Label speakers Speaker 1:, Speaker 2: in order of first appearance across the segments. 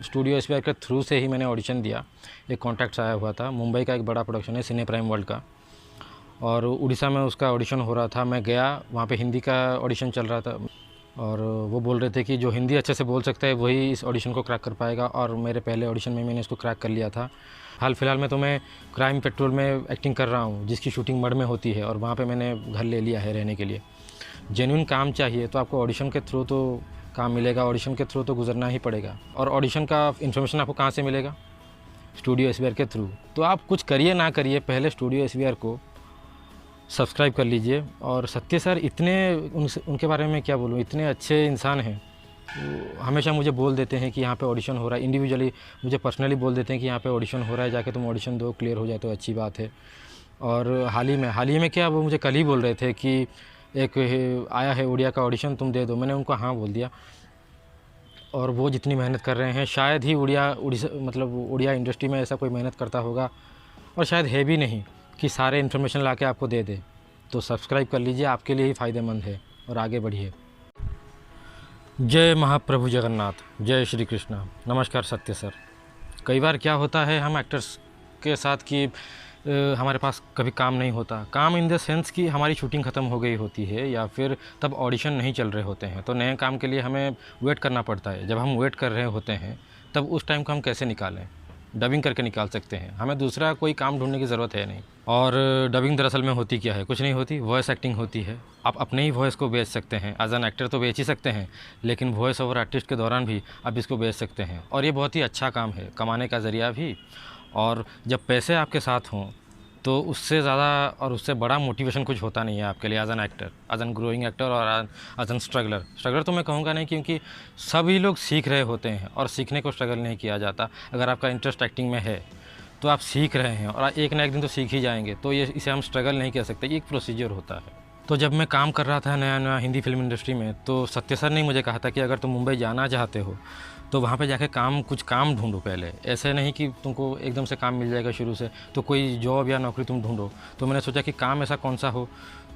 Speaker 1: Studio SBR के through से ही मैंने ऑडिशन दिया। एक कॉन्टैक्ट आया हुआ था, मुंबई का एक बड़ा प्रोडक्शन है सिने प्राइम वर्ल्ड का, और उड़ीसा में उसका ऑडिशन हो रहा था। मैं गया, वहाँ पे हिंदी का ऑडिशन चल रहा था और वो बोल रहे थे कि जो हिंदी अच्छे से बोल सकता है वही इस ऑडिशन को क्रैक कर पाएगा, और मेरे पहले ऑडिशन में मैंने इसको क्रैक कर लिया था। हाल फिलहाल में तो मैं क्राइम पेट्रोल में एक्टिंग कर रहा हूँ, जिसकी शूटिंग मड में होती है, और वहाँ पे मैंने घर ले लिया है रहने के लिए। जेन्युइन काम चाहिए तो आपको ऑडिशन के थ्रू तो काम मिलेगा, ऑडिशन के थ्रू तो गुजरना ही पड़ेगा। और ऑडिशन का इन्फॉर्मेशन आपको कहाँ से मिलेगा? स्टूडियो एसबीआर के थ्रू। तो आप कुछ करिए ना करिए, पहले स्टूडियो एसबीआर को सब्सक्राइब कर लीजिए। और सत्य सर इतने उनके बारे में क्या बोलूँ, इतने अच्छे इंसान हैं। वो हमेशा मुझे बोल देते हैं कि यहाँ पे ऑडिशन हो रहा है, इंडिविजुअली मुझे पर्सनली बोल देते हैं कि यहाँ पे ऑडिशन हो रहा है, जाके तुम ऑडिशन दो, क्लियर हो जाए तो अच्छी बात है। और हाल ही में क्या, वो मुझे कल ही बोल रहे थे कि एक आया है उड़िया का ऑडिशन, तुम दे दो। मैंने उनको हाँ बोल दिया। और वो जितनी मेहनत कर रहे हैं, शायद ही उड़िया इंडस्ट्री में ऐसा कोई मेहनत करता होगा, और शायद है भी नहीं कि सारे इन्फॉर्मेशन ला के आपको दे दे। तो सब्सक्राइब कर लीजिए, आपके लिए ही फ़ायदेमंद है, और आगे बढ़िए। जय महाप्रभु जगन्नाथ, जय श्री कृष्णा। नमस्कार सत्य सर। कई बार क्या होता है हम एक्टर्स के साथ कि हमारे पास कभी काम नहीं होता। काम इन द सेंस कि हमारी शूटिंग ख़त्म हो गई होती है, या फिर तब ऑडिशन नहीं चल रहे होते हैं, तो नए काम के लिए हमें वेट करना पड़ता है। जब हम वेट कर रहे होते हैं तब उस टाइम को हम कैसे निकालें? डबिंग करके निकाल सकते हैं, हमें दूसरा कोई काम ढूंढने की ज़रूरत है नहीं। और डबिंग दरअसल में होती क्या है? कुछ नहीं होती, वॉइस एक्टिंग होती है। आप अपने ही वॉइस को बेच सकते हैं, एज एन एक्टर तो बेच ही सकते हैं, लेकिन वॉइस ओवर आर्टिस्ट के दौरान भी आप इसको बेच सकते हैं। और ये बहुत ही अच्छा काम है, कमाने का ज़रिया भी। और जब पैसे आपके साथ हों तो उससे ज़्यादा और उससे बड़ा मोटिवेशन कुछ होता नहीं है आपके लिए as an actor, as an growing actor, और एज एन स्ट्रगलर तो मैं कहूँगा नहीं, क्योंकि सभी लोग सीख रहे होते हैं और सीखने को स्ट्रगल नहीं किया जाता। अगर आपका इंटरेस्ट एक्टिंग में है तो आप सीख रहे हैं, और एक ना एक दिन तो सीख ही जाएंगे, तो इसे हम स्ट्रगल नहीं कह सकते, ये एक प्रोसीजर होता है। तो जब मैं काम कर रहा था नया नया हिंदी फिल्म इंडस्ट्री में, तो सत्य सर ने मुझे कहा था कि अगर तुम मुंबई जाना चाहते हो तो वहाँ पे जाके कुछ काम ढूंढो पहले। ऐसे नहीं कि तुमको एकदम से काम मिल जाएगा शुरू से, तो कोई जॉब या नौकरी तुम ढूंढो। तो मैंने सोचा कि काम ऐसा कौन सा हो।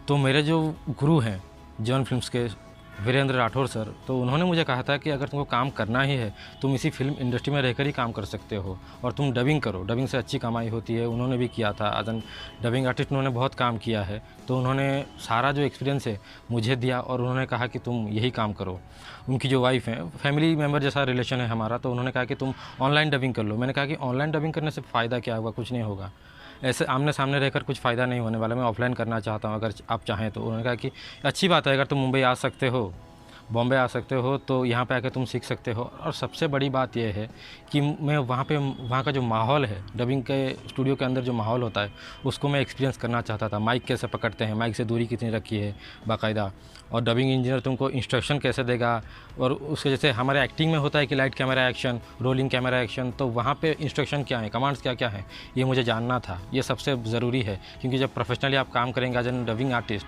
Speaker 1: तो मेरे जो गुरु हैं जॉन फिल्म्स के वीरेंद्र राठौर सर, तो उन्होंने मुझे कहा था कि अगर तुमको काम करना ही है, तुम इसी फिल्म इंडस्ट्री में रहकर ही काम कर सकते हो, और तुम डबिंग करो, डबिंग से अच्छी कमाई होती है। उन्होंने भी किया था एज एन डबिंग आर्टिस्ट, उन्होंने बहुत काम किया है। तो उन्होंने सारा जो एक्सपीरियंस है मुझे दिया, और उन्होंने कहा कि तुम यही काम करो। उनकी जो वाइफ है, फैमिली मेम्बर जैसा रिलेशन है हमारा, तो उन्होंने कहा कि तुम ऑनलाइन डबिंग कर लो। मैंने कहा कि ऑनलाइन डबिंग करने से फ़ायदा क्या होगा? कुछ नहीं होगा, ऐसे आमने सामने रहकर कुछ फ़ायदा नहीं होने वाला। मैं ऑफलाइन करना चाहता हूँ, अगर आप चाहें तो। उन्होंने कहा कि अच्छी बात है, अगर तुम मुंबई आ सकते हो, बॉम्बे आ सकते हो, तो यहाँ पे आकर तुम सीख सकते हो। और सबसे बड़ी बात यह है कि मैं वहाँ का जो माहौल है, डबिंग के स्टूडियो के अंदर जो माहौल होता है, उसको मैं एक्सपीरियंस करना चाहता था। माइक कैसे पकड़ते हैं, माइक से दूरी कितनी रखी है बाकायदा, और डबिंग इंजीनियर तुमको इंस्ट्रक्शन कैसे देगा। और उसके जैसे हमारे एक्टिंग में होता है कि light camera action, rolling camera action, तो वहाँ पे इंस्ट्रक्शन क्या है, कमांड्स क्या क्या है, ये मुझे जानना था। ये सबसे ज़रूरी है, क्योंकि जब प्रोफेशनली आप काम करेंगे एज एन डबिंग आर्टिस्ट,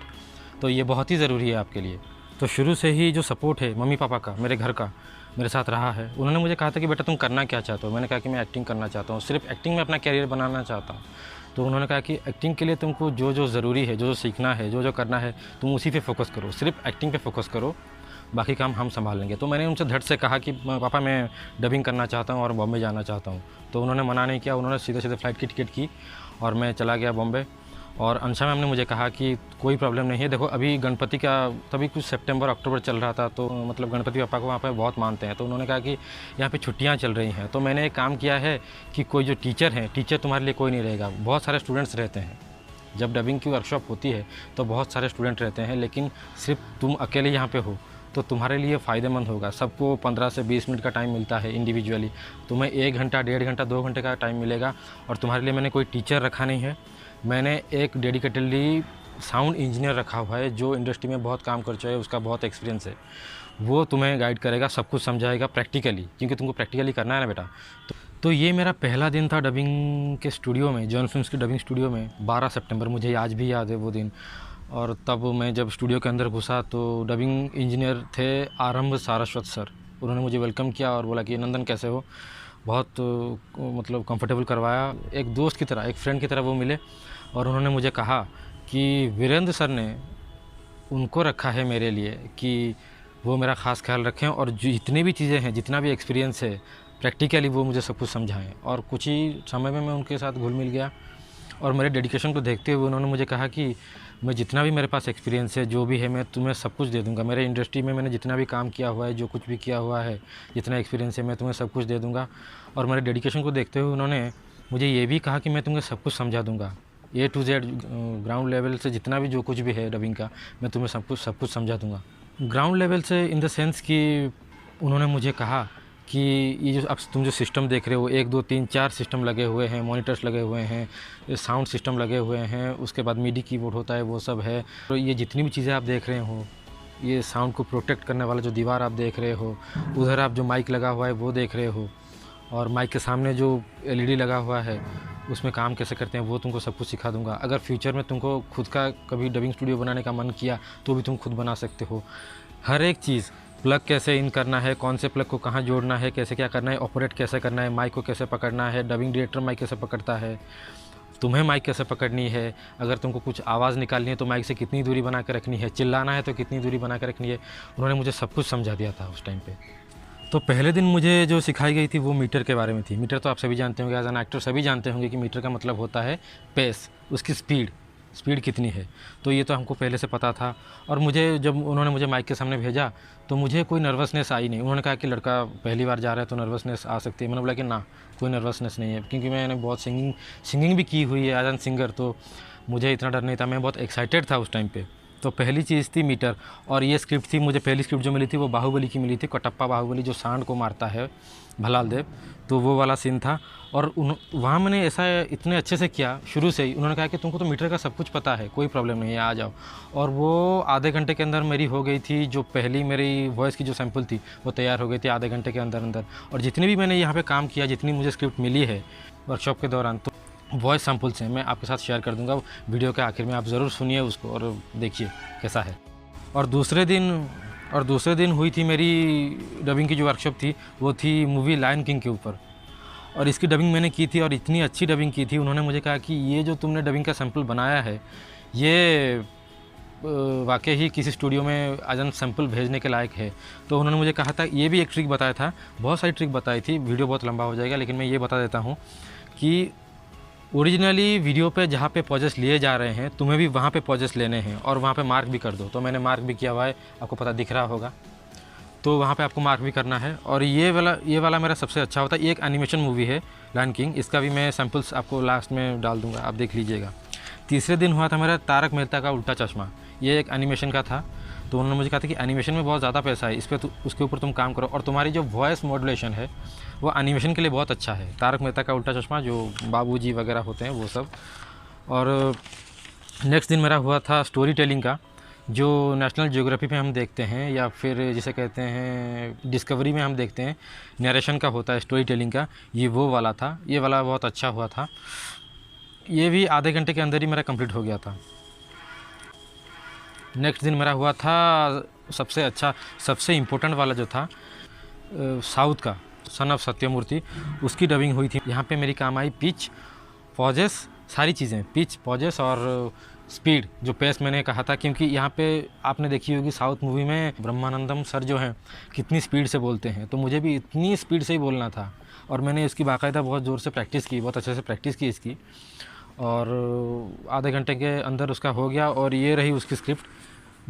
Speaker 1: तो ये बहुत ही ज़रूरी है आपके लिए। तो शुरू से ही जो सपोर्ट है मम्मी पापा का, मेरे घर का, मेरे साथ रहा है। उन्होंने मुझे कहा था कि बेटा तुम करना क्या चाहते हो? मैंने कहा कि मैं एक्टिंग करना चाहता हूँ, सिर्फ एक्टिंग में अपना कैरियर बनाना चाहता हूँ। तो उन्होंने कहा कि एक्टिंग के लिए तुमको जो जो ज़रूरी है, जो जो सीखना है, जो जो करना है, तुम उसी पे फोकस करो, सिर्फ एक्टिंग पे फोकस करो, बाकी काम हम संभाल लेंगे। तो मैंने उनसे धड़ से कहा कि पापा मैं डबिंग करना चाहता हूँ और बॉम्बे जाना चाहता हूँ। तो उन्होंने मना नहीं किया, उन्होंने सीधे सीधे फ़्लाइट की टिकट की और मैं चला गया बॉम्बे। और अंशा मैम ने मुझे कहा कि कोई प्रॉब्लम नहीं है, देखो अभी गणपति का तभी कुछ सितंबर अक्टूबर चल रहा था, तो मतलब गणपति पापा को वहाँ पे बहुत मानते हैं। तो उन्होंने कहा कि यहाँ पे छुट्टियाँ चल रही हैं। तो मैंने एक काम किया है कि कोई जो टीचर हैं, टीचर तुम्हारे लिए कोई नहीं रहेगा, बहुत सारे स्टूडेंट्स रहते हैं। जब डबिंग की वर्कशॉप होती है तो बहुत सारे स्टूडेंट रहते हैं, लेकिन सिर्फ तुम अकेले यहाँ पे हो तो तुम्हारे लिए फ़ायदेमंद होगा। सबको 15 से 20 मिनट का टाइम मिलता है इंडिविजुअली, तुम्हें 1 घंटा, 1.5 घंटा, 2 घंटे का टाइम मिलेगा। और तुम्हारे लिए मैंने कोई टीचर रखा नहीं है, मैंने एक डेडिकेटेडली साउंड इंजीनियर रखा हुआ है जो इंडस्ट्री में बहुत काम कर चुका है, उसका बहुत एक्सपीरियंस है। वो तुम्हें गाइड करेगा, सब कुछ समझाएगा प्रैक्टिकली, क्योंकि तुमको प्रैक्टिकली करना है ना बेटा। तो ये मेरा पहला दिन था डबिंग के स्टूडियो में, जॉन फिल्म्स की डबिंग स्टूडियो में। 12 सितंबर, मुझे आज भी याद है वो दिन। और तब मैं जब स्टूडियो के अंदर घुसा तो डबिंग इंजीनियर थे आरंभ सारस्वत सर। उन्होंने मुझे वेलकम किया और बोला कि नंदन कैसे हो, बहुत मतलब कंफर्टेबल करवाया, एक दोस्त की तरह, एक फ्रेंड की तरह वो मिले। और उन्होंने मुझे कहा कि वीरेंद्र सर ने उनको रखा है मेरे लिए कि वो मेरा ख़ास ख्याल रखें, और जितनी भी चीज़ें हैं, जितना भी एक्सपीरियंस है, प्रैक्टिकली वो मुझे सब कुछ समझाएँ, और कुछ ही समय में मैं उनके साथ घुल मिल गया। और मेरे डेडिकेशन को देखते हुए उन्होंने मुझे कहा कि मैं जितना भी मेरे पास एक्सपीरियंस है, जो भी है, मैं तुम्हें सब कुछ दे दूँगा। मेरे इंडस्ट्री में मैंने जितना भी काम किया हुआ है, जो कुछ भी किया हुआ है, जितना एक्सपीरियंस है, मैं तुम्हें सब कुछ दे दूँगा। और मेरे डेडिकेशन को देखते हुए उन्होंने मुझे ये भी कहा कि मैं तुम्हें सब कुछ समझा दूँगा, A to Z ground level से जितना भी जो कुछ भी है डबिंग का, मैं तुम्हें सब कुछ समझा दूँगा। ग्राउंड लेवल से इन द सेंस कि उन्होंने मुझे कहा कि ये जो अब तुम जो सिस्टम देख रहे हो, 1 2 3 4 सिस्टम लगे हुए हैं, मॉनिटर्स लगे हुए हैं, साउंड सिस्टम लगे हुए हैं, उसके बाद मिडी कीबोर्ड होता है, वो सब है। तो ये जितनी भी चीज़ें आप देख रहे हो, ये साउंड को प्रोटेक्ट करने वाला जो दीवार आप देख रहे हो, उधर आप जो माइक लगा हुआ है वो देख रहे हो, और माइक के सामने जो LED लगा हुआ है, उसमें काम कैसे करते हैं वो तुमको सब कुछ सिखा दूंगा। अगर फ्यूचर में तुमको खुद का कभी डबिंग स्टूडियो बनाने का मन किया तो भी तुम खुद बना सकते हो। हर एक चीज़, प्लग कैसे इन करना है, कौन से प्लग को कहाँ जोड़ना है, कैसे क्या करना है, ऑपरेट कैसे करना है, माइक को कैसे पकड़ना है, डबिंग डायरेक्टर माइक कैसे पकड़ता है, तुम्हें माइक कैसे पकड़नी है, अगर तुमको कुछ आवाज़ निकालनी है तो माइक से कितनी दूरी बना कर रखनी है, चिल्लाना है तो कितनी दूरी बना कर रखनी है। उन्होंने मुझे सब कुछ समझा दिया था उस टाइम पे। तो पहले दिन मुझे जो सिखाई गई थी वो मीटर के बारे में थी। मीटर तो आप सभी जानते होंगे, एज एन एक्टर सभी जानते होंगे कि मीटर का मतलब होता है पेस, उसकी स्पीड कितनी है। तो ये तो हमको पहले से पता था। और मुझे जब उन्होंने मुझे माइक के सामने भेजा तो मुझे कोई नर्वसनेस आई नहीं। उन्होंने कहा कि लड़का पहली बार जा रहा है तो नर्वसनेस आ सकती है। मैंने बोला कि ना, कोई नर्वसनेस नहीं है, क्योंकि मैंने बहुत सिंगिंग भी की हुई है एज एन सिंगर, तो मुझे इतना डर नहीं था। मैं बहुत एक्साइटेड था उस टाइम पे। तो पहली चीज़ थी मीटर। और ये स्क्रिप्ट थी, मुझे पहली स्क्रिप्ट जो मिली थी वो बाहुबली की मिली थी, कटप्पा बाहुबली जो सांड को मारता है भलाल देव, तो वो वाला सीन था। और वहाँ मैंने ऐसा इतने अच्छे से किया शुरू से ही। उन्होंने कहा कि तुमको तो मीटर का सब कुछ पता है, कोई प्रॉब्लम नहीं है, आ जाओ। और वो आधे घंटे के अंदर मेरी हो गई थी। जो पहली मेरी वॉइस की जो सैंपल थी वो तैयार हो गई थी आधे घंटे के अंदर। और जितनी भी मैंने यहाँ पे काम किया, जितनी मुझे स्क्रिप्ट मिली है वर्कशॉप के दौरान, तो वॉइस सैंपल्स हैं, मैं आपके साथ शेयर कर दूंगा वीडियो के आखिर में। आप ज़रूर सुनिए उसको और देखिए कैसा है। और दूसरे दिन हुई थी मेरी डबिंग की जो वर्कशॉप थी, वो थी मूवी लायन किंग के ऊपर। और इसकी डबिंग मैंने की थी और इतनी अच्छी डबिंग की थी। उन्होंने मुझे कहा कि ये जो तुमने डबिंग का सैंपल बनाया है, ये वाकई ही किसी स्टूडियो में एज एन सैंपल भेजने के लायक है। तो उन्होंने मुझे कहा था, ये भी एक ट्रिक बताया था, बहुत सारी ट्रिक बताई थी, वीडियो बहुत लंबा हो जाएगा, लेकिन मैं ये बता देता हूँ कि ओरिजिनली वीडियो पे जहाँ पे पॉजेस लिए जा रहे हैं, तुम्हें भी वहाँ पे पॉजेस लेने हैं और वहाँ पे मार्क भी कर दो। तो मैंने मार्क भी किया हुआ है, आपको पता दिख रहा होगा, तो वहाँ पे आपको मार्क भी करना है। और ये वाला मेरा सबसे अच्छा होता है। ये एक एनिमेशन मूवी है लायन किंग, इसका भी मैं सैम्पल्स आपको लास्ट में डाल दूँगा, आप देख लीजिएगा। तीसरे दिन हुआ था मेरा तारक मेहता का उल्टा चश्मा, ये एक एनिमेशन का था। तो उन्होंने मुझे कहा था कि एनिमेशन में बहुत ज़्यादा पैसा है, इस पर उसके ऊपर तुम काम करो, और तुम्हारी जो वॉइस मॉड्यूलेशन है वो एनिमेशन के लिए बहुत अच्छा है। तारक मेहता का उल्टा चश्मा, जो बाबूजी वगैरह होते हैं वो सब। और नेक्स्ट दिन मेरा हुआ था स्टोरी टेलिंग का, जो नेशनल ज्योग्राफी में हम देखते हैं, या फिर जिसे कहते हैं डिस्कवरी में हम देखते हैं, नरेशन का होता है स्टोरी टेलिंग का, ये वो वाला था। ये वाला बहुत अच्छा हुआ था, ये भी आधे घंटे के अंदर ही मेरा कंप्लीट हो गया था। नेक्स्ट दिन मेरा हुआ था सबसे अच्छा, सबसे इम्पोर्टेंट वाला जो था, साउथ का सन ऑफ सत्यमूर्ति, उसकी डबिंग हुई थी। यहाँ पे मेरी काम आई पिच, पॉजेस, सारी चीज़ें, पिच, पॉजेस और स्पीड, जो पेस मैंने कहा था। क्योंकि यहाँ पे आपने देखी होगी साउथ मूवी में ब्रह्मानंदम सर जो हैं कितनी स्पीड से बोलते हैं, तो मुझे भी इतनी स्पीड से ही बोलना था। और मैंने इसकी बाकायदा बहुत ज़ोर से प्रैक्टिस की, बहुत अच्छे से प्रैक्टिस की इसकी, और आधे घंटे के अंदर उसका हो गया। और ये रही उसकी स्क्रिप्ट,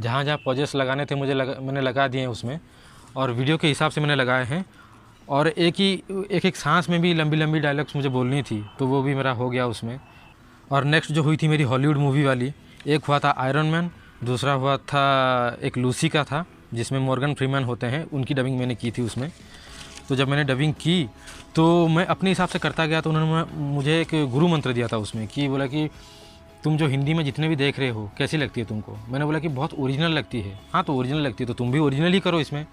Speaker 1: जहाँ जहाँ पॉजेस लगाने थे मैंने लगा दिए हैं उसमें, और वीडियो के हिसाब से मैंने लगाए हैं। और एक सांस में भी लंबी लंबी डायलॉग्स मुझे बोलनी थी, तो वो भी मेरा हो गया उसमें। और नेक्स्ट जो हुई थी मेरी हॉलीवुड मूवी वाली, एक हुआ था आयरन मैन, दूसरा हुआ था एक लूसी का था, जिसमें मॉर्गन फ्रीमैन होते हैं, उनकी डबिंग मैंने की थी उसमें। तो जब मैंने डबिंग की तो मैं अपने हिसाब से करता गया। तो उन्होंने मुझे एक गुरु मंत्र दिया था उसमें, कि बोला कि तुम जो हिंदी में जितने भी देख रहे हो कैसी लगती है तुमको। मैंने बोला कि बहुत ओरिजिनल लगती है। हाँ, तो ओरिजिनल लगती है तो तुम भी ओरिजिनल ही करो इसमें।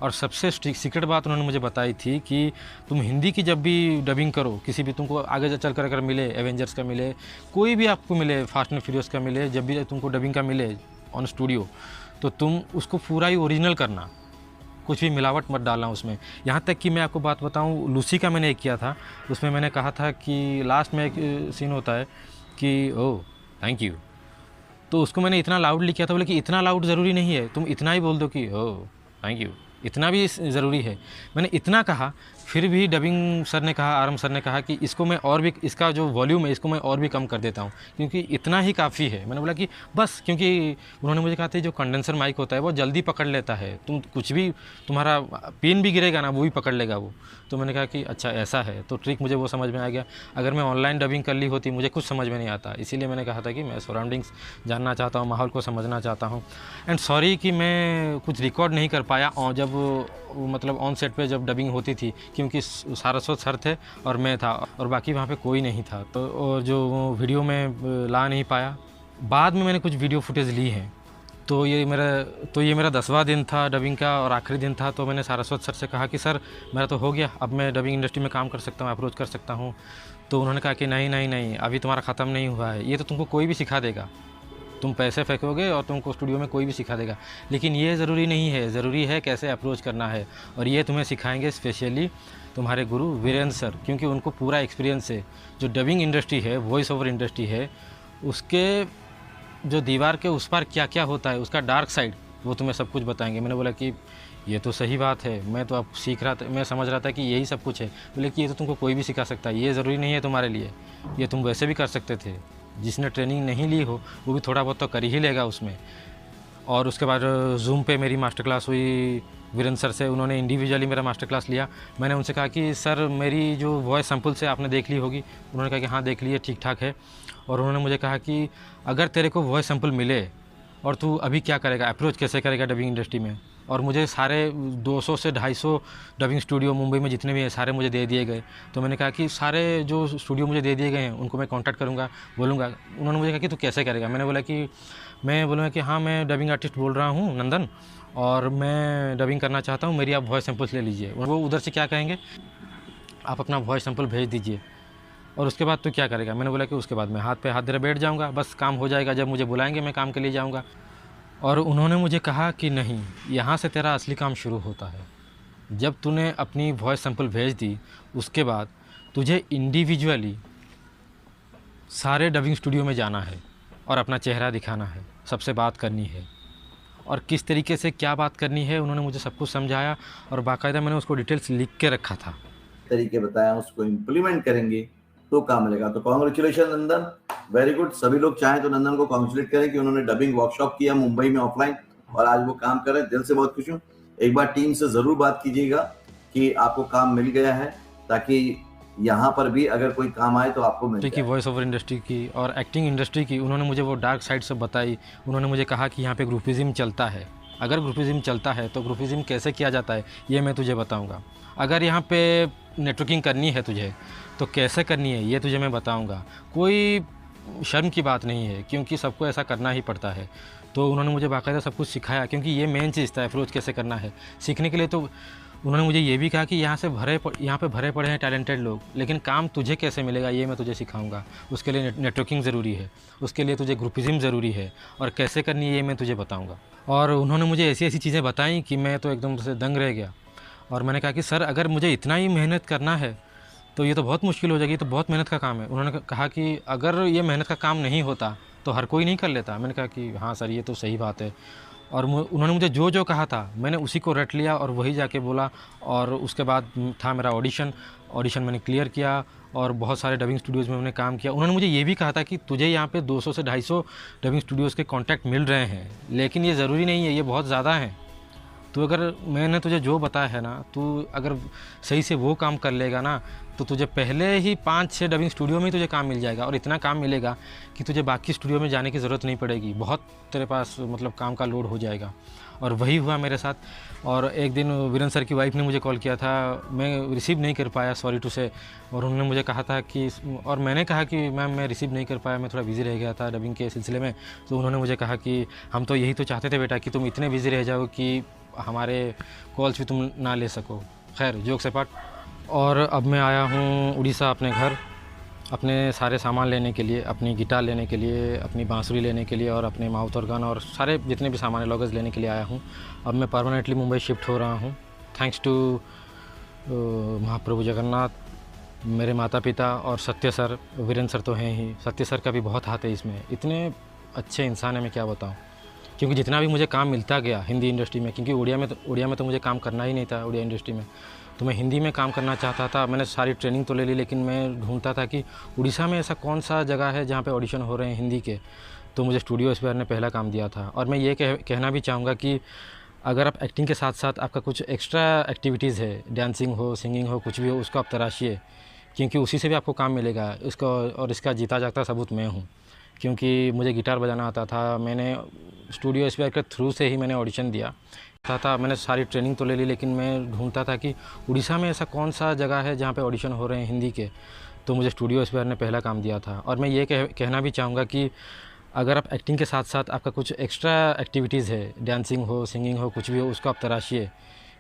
Speaker 1: और सबसे सीक्रेट बात उन्होंने मुझे बताई थी कि तुम हिंदी की जब भी डबिंग करो, किसी भी तुमको आगे चल कर अगर मिले, एवेंजर्स का मिले, कोई भी आपको मिले, फास्ट एंड फ्यूरियस का मिले, जब भी तुमको डबिंग का मिले ऑन स्टूडियो, तो तुम उसको पूरा ही ओरिजिनल करना, कुछ भी मिलावट मत डालना उसमें। यहाँ तक कि मैं आपको बात बताऊँ, लूसी का मैंने एक किया था, उसमें मैंने कहा था कि लास्ट में एक सीन होता है कि ओह थैंक यू, तो उसको मैंने इतना लाउडली किया था। बोले कि इतना लाउड ज़रूरी नहीं है, तुम इतना ही बोल दो कि ओह थैंक यू, इतना भी ज़रूरी है। मैंने इतना कहा, फिर भी डबिंग सर ने कहा, आरम सर ने कहा कि इसको मैं और भी, इसका जो वॉल्यूम है इसको मैं और भी कम कर देता हूँ, क्योंकि इतना ही काफ़ी है। मैंने बोला कि बस, क्योंकि उन्होंने मुझे कहा था जो कंडेंसर माइक होता है वो जल्दी पकड़ लेता है, तुम कुछ भी, तुम्हारा पेन भी गिरेगा ना वो भी पकड़ लेगा वो। तो मैंने कहा कि अच्छा ऐसा है, तो ट्रिक मुझे वो समझ में आ गया। अगर मैं ऑनलाइन डबिंग कर ली होती मुझे कुछ समझ में नहीं आता, इसीलिए मैंने कहा था कि मैं सराउंडिंग्स जानना चाहता हूँ, माहौल को समझना चाहता हूँ। एंड सॉरी कि मैं कुछ रिकॉर्ड नहीं कर पाया और जब मतलब ऑन सेट पे जब डबिंग होती थी, क्योंकि सारस्वत सर थे और मैं था और बाकी वहाँ पे कोई नहीं था, तो और जो वीडियो में ला नहीं पाया। बाद में मैंने कुछ वीडियो फुटेज ली हैं। तो ये मेरा 10वां दिन था डबिंग का और आखिरी दिन था। तो मैंने सारस्वत सर से कहा कि सर मेरा तो हो गया, अब मैं डबिंग इंडस्ट्री में काम कर सकता हूँ, अप्रोच कर सकता हूँ। तो उन्होंने कहा कि नहीं नहीं नहीं, अभी तुम्हारा ख़त्म नहीं हुआ है, ये तो तुमको कोई भी सिखा देगा, तुम पैसे फेंकोगे और तुमको स्टूडियो में कोई भी सिखा देगा, लेकिन ये ज़रूरी नहीं है, ज़रूरी है कैसे अप्रोच करना है, और ये तुम्हें सिखाएंगे स्पेशली तुम्हारे गुरु वीरेंद्र सर, क्योंकि उनको पूरा एक्सपीरियंस है। जो डबिंग इंडस्ट्री है, वॉइस ओवर इंडस्ट्री है, उसके जो दीवार के उस पार क्या क्या होता है, उसका डार्क साइड, वो तुम्हें सब कुछ बताएंगे। मैंने बोला कि ये तो सही बात है, मैं तो अब सीख रहा था, मैं समझ रहा था कि यही सब कुछ है। बोले कि ये तो तुमको कोई भी सिखा सकता है, ये ज़रूरी नहीं है तुम्हारे लिए, ये तुम वैसे भी कर सकते थे, जिसने ट्रेनिंग नहीं ली हो वो भी थोड़ा बहुत तो कर ही लेगा उसमें। और उसके बाद जूम पे मेरी मास्टर क्लास हुई वीरेंद्र सर से, उन्होंने इंडिविजुअली मेरा मास्टर क्लास लिया। मैंने उनसे कहा कि सर मेरी जो वॉइस सैम्पल से आपने देख ली होगी, उन्होंने कहा कि हाँ देख ली है, ठीक ठाक है। और उन्होंने मुझे कहा कि अगर तेरे को वॉइस सैम्पल मिले और तू अभी क्या करेगा, अप्रोच कैसे करेगा डबिंग इंडस्ट्री में। और मुझे सारे 200 से 250 डबिंग स्टूडियो मुंबई में जितने भी हैं सारे मुझे दे दिए गए। तो मैंने कहा कि सारे जो स्टूडियो मुझे दे दिए गए हैं उनको मैं कांटेक्ट करूँगा, बोलूँगा। उन्होंने मुझे कहा कि तू कैसे करेगा। मैंने बोला कि मैं बोलूँगा कि हाँ मैं डबिंग आर्टिस्ट बोल रहा हूँ नंदन, और मैं डबिंग करना चाहता हूँ, मेरी आप वॉइस सैम्पल्स ले लीजिए। वो उधर से क्या कहेंगे, आप अपना वॉइस सैम्पल भेज दीजिए, और उसके बाद तो क्या करेगा। मैंने बोला कि उसके बाद मैं हाथ पे हाथ धरे बैठ जाऊँगा, बस काम हो जाएगा, जब मुझे बुलाएंगे मैं काम के लिए जाऊँगा। और उन्होंने मुझे कहा कि नहीं, यहाँ से तेरा असली काम शुरू होता है। जब तूने अपनी वॉइस सैम्पल भेज दी, उसके बाद तुझे इंडिविजुअली सारे डबिंग स्टूडियो में जाना है और अपना चेहरा दिखाना है, सबसे बात करनी है, और किस तरीके से क्या बात करनी है उन्होंने मुझे सब कुछ समझाया, और बाकायदा मैंने उसको डिटेल्स लिख के रखा था।
Speaker 2: तरीके बताया, उसको इम्प्लीमेंट करेंगे तो काम मिलेगा। तो कॉन्ग्रेचुलेशन नंदन, वेरी गुड। सभी लोग चाहें तो नंदन को कॉन्ग्रेचुलेट करें कि उन्होंने डबिंग वर्कशॉप किया मुंबई में ऑफलाइन, और आज वो काम कर रहे हैं। दिल से बहुत खुश हूँ। एक बार टीम से जरूर बात कीजिएगा कि आपको काम मिल गया है, ताकि यहाँ पर भी अगर कोई काम आए तो आपको मिल जाए।
Speaker 1: वॉइस ओवर इंडस्ट्री की और एक्टिंग इंडस्ट्री की उन्होंने मुझे वो डार्क साइड सब बताई। उन्होंने मुझे कहा कि यहाँ पे ग्रुपिज्म चलता है, अगर ग्रुपिज्म चलता है तो ग्रुपिज्म कैसे किया जाता है ये मैं तुझे बताऊँगा। अगर यहाँ पे नेटवर्किंग करनी है तुझे तो कैसे करनी है ये तुझे मैं बताऊँगा। कोई शर्म की बात नहीं है, क्योंकि सबको ऐसा करना ही पड़ता है। तो उन्होंने मुझे बाकायदा सब कुछ सिखाया, क्योंकि ये मेन चीज़ था, अप्रोच कैसे करना है सीखने के लिए। तो उन्होंने मुझे ये भी कहा कि यहाँ पे भरे पड़े हैं टैलेंटेड लोग, लेकिन काम तुझे कैसे मिलेगा ये मैं तुझे सिखाऊंगा। उसके लिए नेटवर्किंग ज़रूरी है, उसके लिए तुझे ग्रुपिज्म ज़रूरी है, और कैसे करनी है ये मैं तुझे बताऊंगा। और उन्होंने मुझे ऐसी ऐसी चीज़ें बताई कि मैं तो एकदम से दंग रह गया। और मैंने कहा कि सर अगर मुझे इतना ही मेहनत करना है तो ये तो बहुत मुश्किल हो जाएगी, तो बहुत मेहनत का काम है। उन्होंने कहा कि अगर ये मेहनत का काम नहीं होता तो हर कोई नहीं कर लेता। मैंने कहा कि हाँ सर ये तो सही बात है। और उन्होंने मुझे जो जो कहा था मैंने उसी को रट लिया और वही जाके बोला। और उसके बाद था मेरा ऑडिशन मैंने क्लियर किया, और बहुत सारे डबिंग स्टूडियोज़ में मैंने काम किया। उन्होंने मुझे ये भी कहा था कि तुझे यहाँ पे 200 से 250 डबिंग स्टूडियोज़ के कॉन्टैक्ट मिल रहे हैं, लेकिन ये ज़रूरी नहीं है, ये बहुत ज़्यादा है। तो अगर मैंने तुझे जो बताया है ना, तू अगर सही से वो काम कर लेगा ना, तो तुझे पहले ही 5-6 डबिंग स्टूडियो में ही तुझे काम मिल जाएगा, और इतना काम मिलेगा कि तुझे बाकी स्टूडियो में जाने की ज़रूरत नहीं पड़ेगी। बहुत तेरे पास मतलब काम का लोड हो जाएगा। और वही हुआ मेरे साथ। और एक दिन वीरेंद्र सर की वाइफ ने मुझे कॉल किया था, मैं रिसीव नहीं कर पाया, सॉरी टू से। और उन्होंने मुझे कहा था कि, और मैंने कहा कि मैम मैं रिसीव नहीं कर पाया, मैं थोड़ा बिज़ी रह गया था डबिंग के सिलसिले में। तो उन्होंने मुझे कहा कि हम तो यही तो चाहते थे बेटा कि तुम इतने बिज़ी रह जाओ कि हमारे कॉल्स भी तुम ना ले सको। खैर जोक से पार्ट। और अब मैं आया हूँ उड़ीसा अपने घर, अपने सारे सामान लेने के लिए, अपनी गिटार लेने के लिए, अपनी बांसुरी लेने के लिए, और अपने माउथ ऑर्गन और सारे जितने भी सामान है लॉगर्स लेने के लिए आया हूँ। अब मैं परमानेंटली मुंबई शिफ्ट हो रहा हूँ, थैंक्स टू महाप्रभु जगन्नाथ, मेरे माता पिता और सत्य सर। वीरेंद्र सर तो हैं ही, सत्य सर का भी बहुत हाथ है इसमें, इतने अच्छे इंसान है, मैं क्या बताऊँ। क्योंकि जितना भी मुझे काम मिलता गया हिंदी इंडस्ट्री में, क्योंकि उड़िया में तो मुझे काम करना ही नहीं था उड़िया इंडस्ट्री में, तो मैं हिंदी में काम करना चाहता था। मैंने सारी ट्रेनिंग तो ले ली, लेकिन मैं ढूंढता था कि उड़ीसा में ऐसा कौन सा जगह है जहाँ पे ऑडिशन हो रहे हैं हिंदी के। तो मुझे स्टूडियो एस्पायर ने पहला काम दिया था। और मैं ये कहना भी चाहूँगा कि अगर आप एक्टिंग के साथ साथ आपका कुछ एक्स्ट्रा एक्टिविटीज़ है, डांसिंग हो, सिंगिंग हो, कुछ भी हो, उसको आप तराशिए, क्योंकि उसी से भी आपको काम मिलेगा। और इसका जीता जागता सबूत मैं हूँ, क्योंकि मुझे गिटार बजाना आता था। मैंने स्टूडियो एस्पायर के थ्रू से ही मैंने ऑडिशन दिया था। मैंने सारी ट्रेनिंग तो ले ली, लेकिन मैं ढूंढता था कि उड़ीसा में ऐसा कौन सा जगह है जहाँ पे ऑडिशन हो रहे हैं हिंदी के। तो मुझे स्टूडियो एस्पायर ने पहला काम दिया था। और मैं ये कहना भी चाहूँगा कि अगर आप एक्टिंग के साथ साथ आपका कुछ एक्स्ट्रा एक्टिविटीज़ है, डांसिंग हो, सिंगिंग हो, कुछ भी हो, उसको आप तराशिए,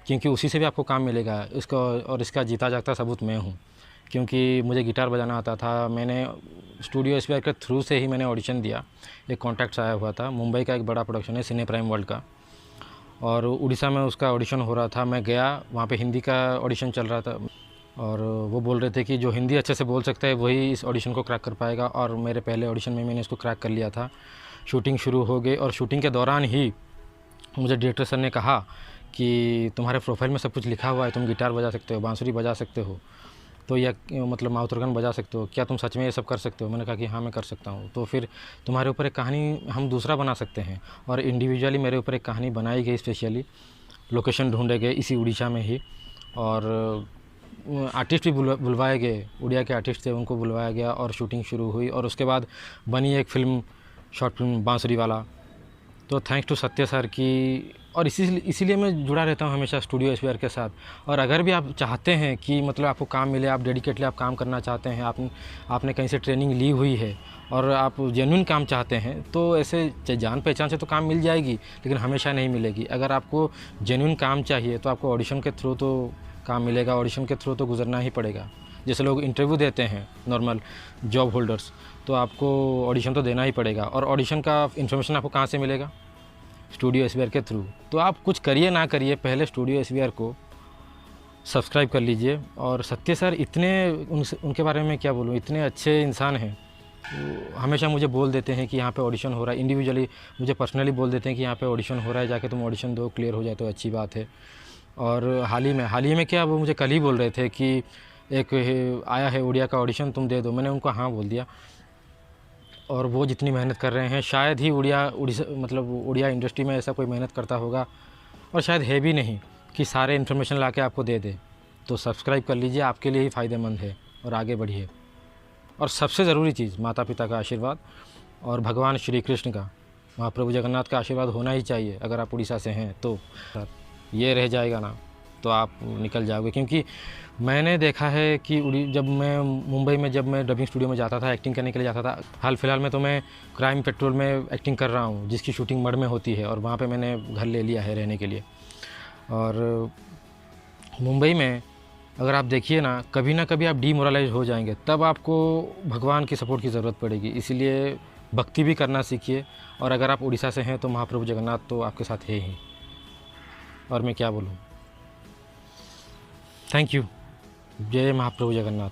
Speaker 1: क्योंकि उसी से भी आपको काम मिलेगा। और इसका जीता जागता सबूत मैं हूँ, क्योंकि मुझे गिटार बजाना आता था। मैंने स्टूडियो एस्पायर के थ्रू से ही मैंने ऑडिशन दिया। एक कॉन्टैक्ट आया हुआ था, मुंबई का एक बड़ा प्रोडक्शन है सिने प्राइम वर्ल्ड का, और उड़ीसा में उसका ऑडिशन हो रहा था। मैं गया, वहाँ पे हिंदी का ऑडिशन चल रहा था, और वो बोल रहे थे कि जो हिंदी अच्छे से बोल सकता है वही इस ऑडिशन को क्रैक कर पाएगा। और मेरे पहले ऑडिशन में मैंने इसको क्रैक कर लिया था। शूटिंग शुरू हो गई, और शूटिंग के दौरान ही मुझे डायरेक्टर सर ने कहा कि तुम्हारे प्रोफाइल में सब कुछ लिखा हुआ है, तुम गिटार बजा सकते हो, बांसुरी बजा सकते हो, तो या मतलब माउथ ऑर्गन बजा सकते हो, क्या तुम सच में ये सब कर सकते हो? मैंने कहा कि हाँ, मैं कर सकता हूँ। तो फिर तुम्हारे ऊपर एक कहानी हम दूसरा बना सकते हैं। और इंडिविजुअली मेरे ऊपर एक कहानी बनाई गई, स्पेशली लोकेशन ढूंढे गए इसी उड़ीसा में ही, और आर्टिस्ट भी बुलवाए गए। उड़िया के आर्टिस्ट थे, उनको बुलवाया गया और शूटिंग शुरू हुई। और उसके बाद बनी एक फ़िल्म, शॉर्ट फिल्म बांसुरी वाला। तो थैंक्स टू सत्य सर की। और इसीलिए मैं जुड़ा रहता हूँ हमेशा स्टूडियो एस्पायर के साथ। और अगर भी आप चाहते हैं कि मतलब आपको काम मिले, आप डेडिकेटली आप काम करना चाहते हैं, आपने कहीं से ट्रेनिंग ली हुई है और आप जेन्युइन काम चाहते हैं, तो ऐसे जान पहचान से तो काम मिल जाएगी, लेकिन हमेशा नहीं मिलेगी। अगर आपको जेन्युइन काम चाहिए तो आपको ऑडिशन के थ्रू तो काम मिलेगा, ऑडिशन के थ्रू तो गुजरना ही पड़ेगा। जैसे लोग इंटरव्यू देते हैं नॉर्मल जॉब होल्डर्स, तो आपको ऑडिशन तो देना ही पड़ेगा। और ऑडिशन का इन्फॉर्मेशन आपको कहाँ से मिलेगा? स्टूडियो एस्पायर के थ्रू। तो आप कुछ करिए ना करिए, पहले स्टूडियो एस्पायर को सब्सक्राइब कर लीजिए। और सत्य सर इतने उनके बारे में क्या बोलूँ, इतने अच्छे इंसान हैं। वो हमेशा मुझे बोल देते हैं कि यहाँ पे ऑडिशन हो रहा है, इंडिविजुअली मुझे पर्सनली बोल देते हैं कि यहाँ पे ऑडिशन हो रहा है, जाके तुम ऑडिशन दो, क्लियर हो जाए तो अच्छी बात है। और हाल ही में क्या, वो मुझे कल ही बोल रहे थे कि एक आया है उड़िया का ऑडिशन, तुम दे दो। मैंने उनको हाँ बोल दिया। और वो जितनी मेहनत कर रहे हैं, शायद ही उड़िया इंडस्ट्री में ऐसा कोई मेहनत करता होगा, और शायद है भी नहीं कि सारे इन्फॉर्मेशन ला के आपको दे दे। तो सब्सक्राइब कर लीजिए, आपके लिए ही फ़ायदेमंद है, और आगे बढ़िए। और सबसे ज़रूरी चीज़, माता पिता का आशीर्वाद और भगवान श्री कृष्ण का, महाप्रभु जगन्नाथ का आशीर्वाद होना ही चाहिए। अगर आप उड़ीसा से हैं तो ये रह जाएगा ना, तो आप निकल जाओगे। क्योंकि मैंने देखा है कि जब मैं मुंबई में जब मैं डबिंग स्टूडियो में जाता था, एक्टिंग करने के लिए जाता था, हाल फिलहाल में तो मैं क्राइम पेट्रोल में एक्टिंग कर रहा हूँ, जिसकी शूटिंग मड में होती है, और वहाँ पे मैंने घर ले लिया है रहने के लिए। और मुंबई में अगर आप देखिए ना कभी आप डीमोरलाइज हो जाएंगे, तब आपको भगवान की सपोर्ट की ज़रूरत पड़ेगी। इसलिए भक्ति भी करना सीखिए। और अगर आप उड़ीसा से हैं तो महाप्रभु जगन्नाथ तो आपके साथ है ही, और मैं क्या बोलूँ। Thank you. जय महाप्रभु जगन्नाथ।